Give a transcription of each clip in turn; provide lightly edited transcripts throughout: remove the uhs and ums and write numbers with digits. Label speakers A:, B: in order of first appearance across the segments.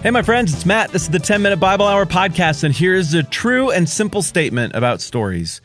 A: Hey, my friends, it's Matt. This is the 10-Minute Bible Hour podcast, and here's a true and simple statement about stories.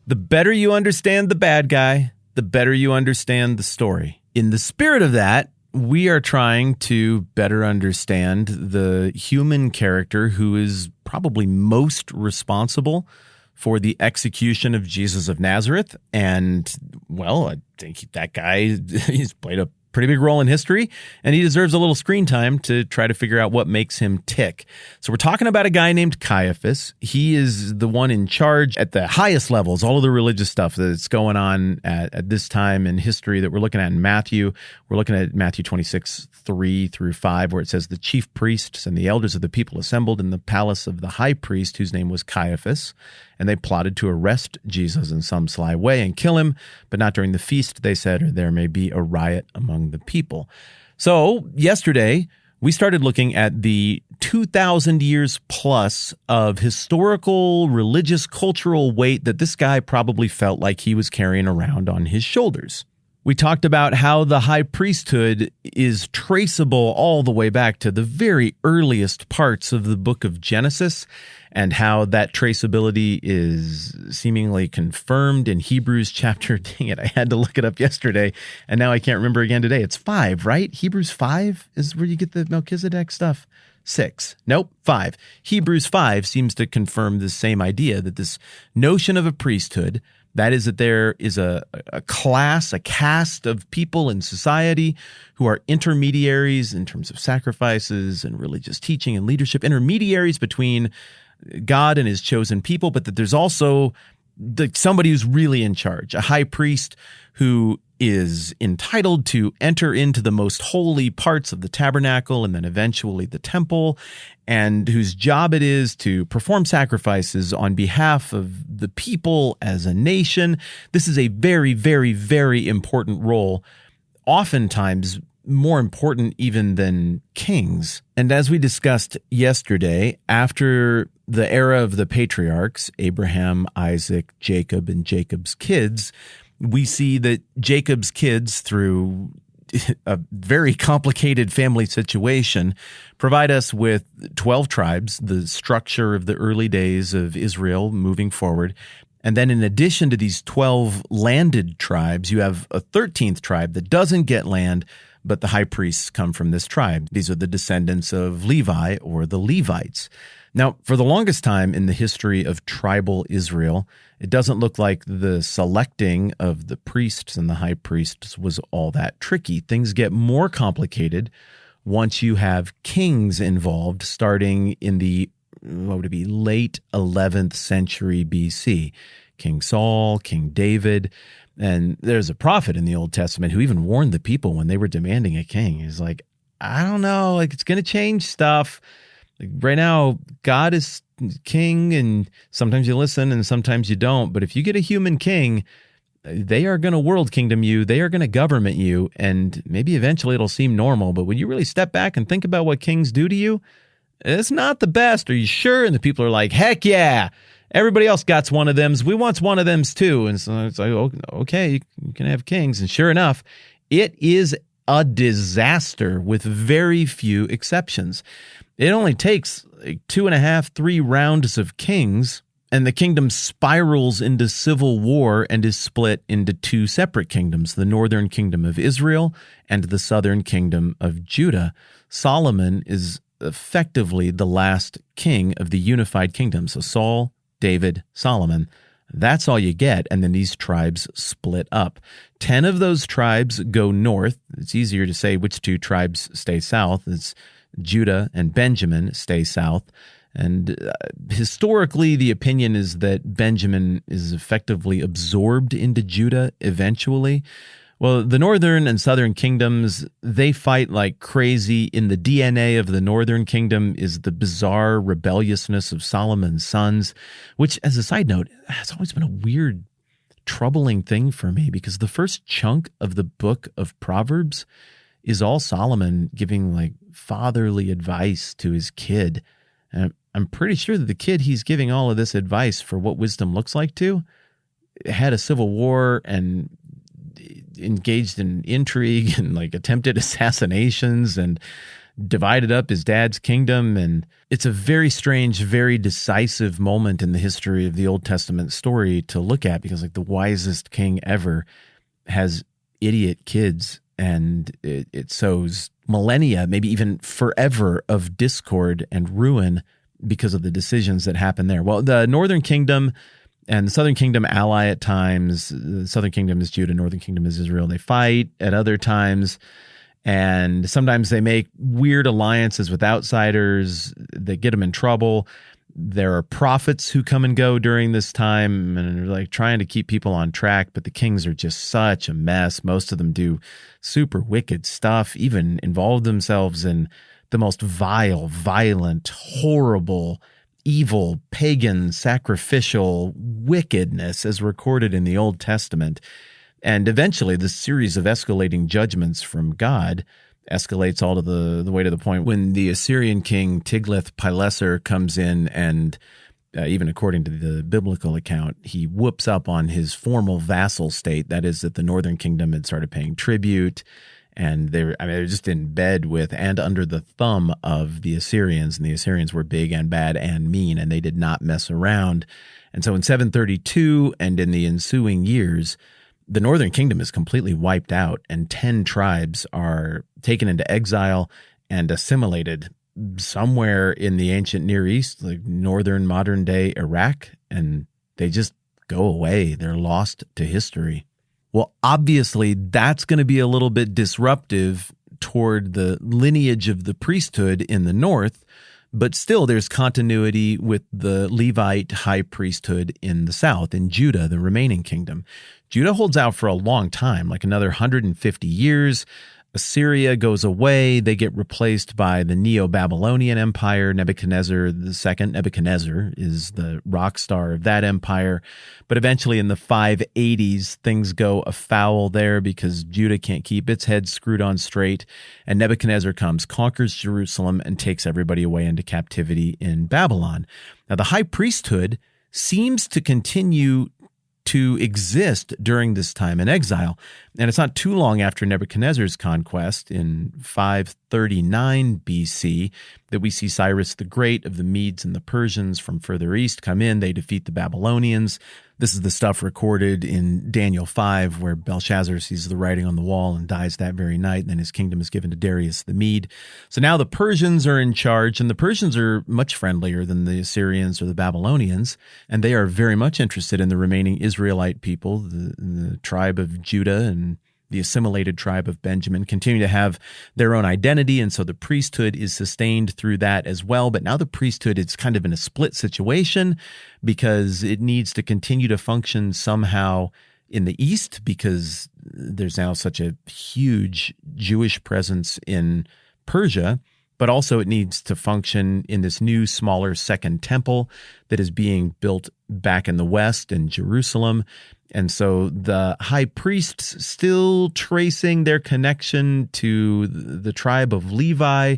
A: The better you understand the bad guy, the better you understand the story. In the spirit of that, we are trying to better understand the human character who is probably most responsible for the execution of Jesus of Nazareth. And, well, I think that guy, he's played a pretty big role in history, and he deserves a little screen time to try to figure out what makes him tick. So we're talking about a guy named Caiaphas. He is the one in charge at the highest levels, all of the religious stuff that's going on at this time in history that we're looking at in Matthew. We're looking at Matthew 26, 3 through 5, where it says, the chief priests and the elders of the people assembled in the palace of the high priest, whose name was Caiaphas, and they plotted to arrest Jesus in some sly way and kill him, but not during the feast, they said, or there may be a riot among the people. So yesterday, we started looking at the 2,000 years plus of historical, religious, cultural weight that this guy probably felt like he was carrying around on his shoulders. We talked about how the high priesthood is traceable all the way back to the very earliest parts of the book of Genesis, and how that traceability is seemingly confirmed in Hebrews chapter, dang it, I had to look it up yesterday, and now I can't remember again today. It's 5, right? Hebrews 5 is where you get the Melchizedek stuff. 6. Nope, 5. Hebrews 5 seems to confirm the same idea, that this notion of a priesthood, that is that there is a class, a caste of people in society who are intermediaries in terms of sacrifices and religious teaching and leadership, intermediaries between God and his chosen people, but that there's also somebody who's really in charge, a high priest who is entitled to enter into the most holy parts of the tabernacle and then eventually the temple, and whose job it is to perform sacrifices on behalf of the people as a nation. This is a very, very, very important role, oftentimes more important even than kings. And as we discussed yesterday, after the era of the patriarchs, Abraham, Isaac, Jacob, and Jacob's kids, we see that Jacob's kids, through a very complicated family situation, provide us with 12 tribes, the structure of the early days of Israel moving forward. And then in addition to these 12 landed tribes, you have a 13th tribe that doesn't get land, but the high priests come from this tribe. These are the descendants of Levi, or the Levites. Now, for the longest time in the history of tribal Israel, it doesn't look like the selecting of the priests and the high priests was all that tricky. Things get more complicated once you have kings involved, starting in the, what would it be, late 11th century BC. King Saul, King David. And there's a prophet in the Old Testament who even warned the people when they were demanding a king. He's like, I don't know, like it's going to change stuff. Like right now, God is king, and sometimes you listen and sometimes you don't. But if you get a human king, they are going to world kingdom you. They are going to government you. And maybe eventually it'll seem normal. But when you really step back and think about what kings do to you, it's not the best. Are you sure? And the people are like, heck yeah. Everybody else got one of thems. We want one of thems too. And so it's like, okay, you can have kings. And sure enough, it is a disaster with very few exceptions. It only takes like 2.5, 3 rounds of kings, and the kingdom spirals into civil war and is split into 2 separate kingdoms, the northern kingdom of Israel and the southern kingdom of Judah. Solomon is effectively the last king of the unified kingdom. So Saul, David, Solomon, that's all you get. And then these tribes split up. 10 of those tribes go north. It's easier to say which 2 tribes stay south. It's Judah and Benjamin stay south. And historically, the opinion is that Benjamin is effectively absorbed into Judah eventually. Well, the northern and southern kingdoms, they fight like crazy. In the DNA of the northern kingdom is the bizarre rebelliousness of Solomon's sons, which, as a side note, has always been a weird, troubling thing for me, because the first chunk of the book of Proverbs is all Solomon giving like fatherly advice to his kid. And I'm pretty sure that the kid he's giving all of this advice for what wisdom looks like to had a civil war and engaged in intrigue and like attempted assassinations and divided up his dad's kingdom. And it's a very strange, very decisive moment in the history of the Old Testament story to look at, because like the wisest king ever has idiot kids, and it sows millennia, maybe even forever, of discord and ruin because of the decisions that happen there. Well, the Northern Kingdom and the Southern Kingdom ally at times. The Southern Kingdom is Judah, Northern Kingdom is Israel. They fight at other times, and sometimes they make weird alliances with outsiders that get them in trouble. There are prophets who come and go during this time and are like trying to keep people on track, but the kings are just such a mess. Most of them do super wicked stuff, even involve themselves in the most vile, violent, horrible, evil, pagan, sacrificial wickedness as recorded in the Old Testament. And eventually this series of escalating judgments from God escalates all to the way to the point when the Assyrian king Tiglath-Pileser comes in and even according to the biblical account, he whoops up on his formal vassal state. That is, that the Northern Kingdom had started paying tribute, and they're just in bed with and under the thumb of the Assyrians, and the Assyrians were big and bad and mean, and they did not mess around. And so in 732 and in the ensuing years, the Northern Kingdom is completely wiped out, and 10 tribes are taken into exile and assimilated somewhere in the ancient Near East, like northern modern-day Iraq, and they just go away. They're lost to history. Well, obviously, that's going to be a little bit disruptive toward the lineage of the priesthood in the north, but still there's continuity with the Levite high priesthood in the south, in Judah, the remaining kingdom. Judah holds out for a long time, like another 150 years. Assyria goes away. They get replaced by the Neo-Babylonian Empire, Nebuchadnezzar II. Nebuchadnezzar is the rock star of that empire. But eventually in the 580s, things go afoul there because Judah can't keep its head screwed on straight. And Nebuchadnezzar comes, conquers Jerusalem, and takes everybody away into captivity in Babylon. Now, the high priesthood seems to continue to exist during this time in exile. And it's not too long after Nebuchadnezzar's conquest in 539 BC that we see Cyrus the Great of the Medes and the Persians from further east come in. They defeat the Babylonians. This is the stuff recorded in Daniel 5, where Belshazzar sees the writing on the wall and dies that very night, and then his kingdom is given to Darius the Mede. So now the Persians are in charge, and the Persians are much friendlier than the Assyrians or the Babylonians, and they are very much interested in the remaining Israelite people, the tribe of Judah and the assimilated tribe of Benjamin, continue to have their own identity, and so the priesthood is sustained through that as well. But now the priesthood is kind of in a split situation because it needs to continue to function somehow in the east because there's now such a huge Jewish presence in Persia, but also it needs to function in this new, smaller second temple that is being built back in the west in Jerusalem. And so the high priests, still tracing their connection to the tribe of Levi,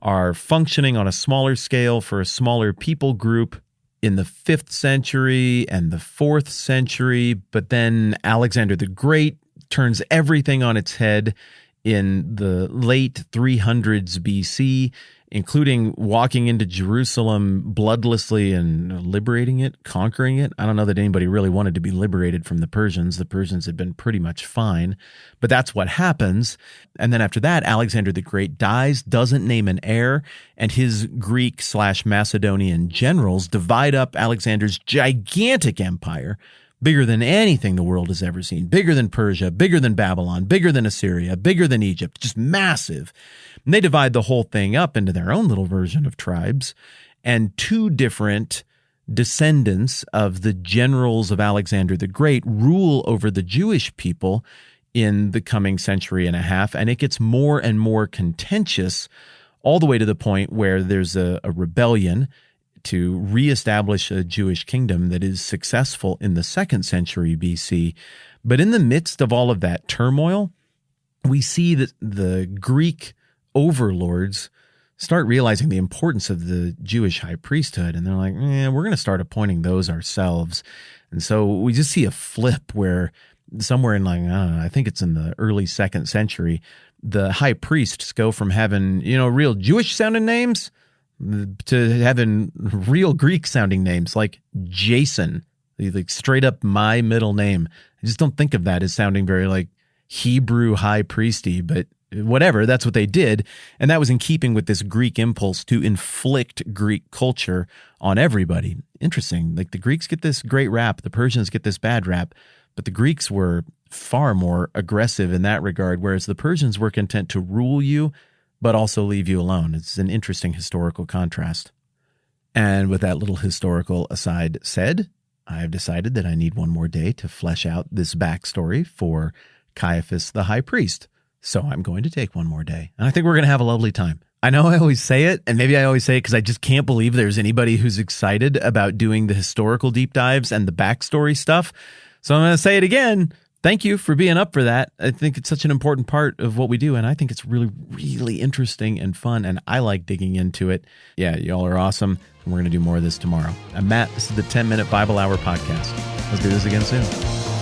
A: are functioning on a smaller scale for a smaller people group in the 5th century and the 4th century. But then Alexander the Great turns everything on its head in the late 300s BC, including walking into Jerusalem bloodlessly and liberating it, conquering it. I don't know that anybody really wanted to be liberated from the Persians. The Persians had been pretty much fine, but that's what happens. And then after that, Alexander the Great dies, doesn't name an heir, and his Greek/Macedonian generals divide up Alexander's gigantic empire, bigger than anything the world has ever seen, bigger than Persia, bigger than Babylon, bigger than Assyria, bigger than Egypt, just massive. And they divide the whole thing up into their own little version of tribes, and 2 different descendants of the generals of Alexander the Great rule over the Jewish people in the coming century and a half, and it gets more and more contentious all the way to the point where there's a rebellion to reestablish a Jewish kingdom that is successful in the 2nd century BC. But in the midst of all of that turmoil, we see that the Greek overlords start realizing the importance of the Jewish high priesthood, and they're like, we're going to start appointing those ourselves. And so we just see a flip where somewhere in I think it's in the early 2nd century, the high priests go from having, real Jewish sounding names to having real Greek sounding names like Jason, like straight up my middle name. I just don't think of that as sounding very like Hebrew high priesty, but whatever, that's what they did. And that was in keeping with this Greek impulse to inflict Greek culture on everybody. Interesting. Like the Greeks get this great rap, the Persians get this bad rap, but the Greeks were far more aggressive in that regard, whereas the Persians were content to rule you, but also leave you alone. It's an interesting historical contrast. And with that little historical aside said, I've decided that I need one more day to flesh out this backstory for Caiaphas the high priest. So I'm going to take one more day, and I think we're going to have a lovely time. I know I always say it, and maybe I always say it because I just can't believe there's anybody who's excited about doing the historical deep dives and the backstory stuff. So I'm going to say it again. Thank you for being up for that. I think it's such an important part of what we do, and I think it's really, really interesting and fun, and I like digging into it. Yeah, y'all are awesome, and we're going to do more of this tomorrow. I'm Matt. This is the 10-Minute Bible Hour Podcast. Let's do this again soon.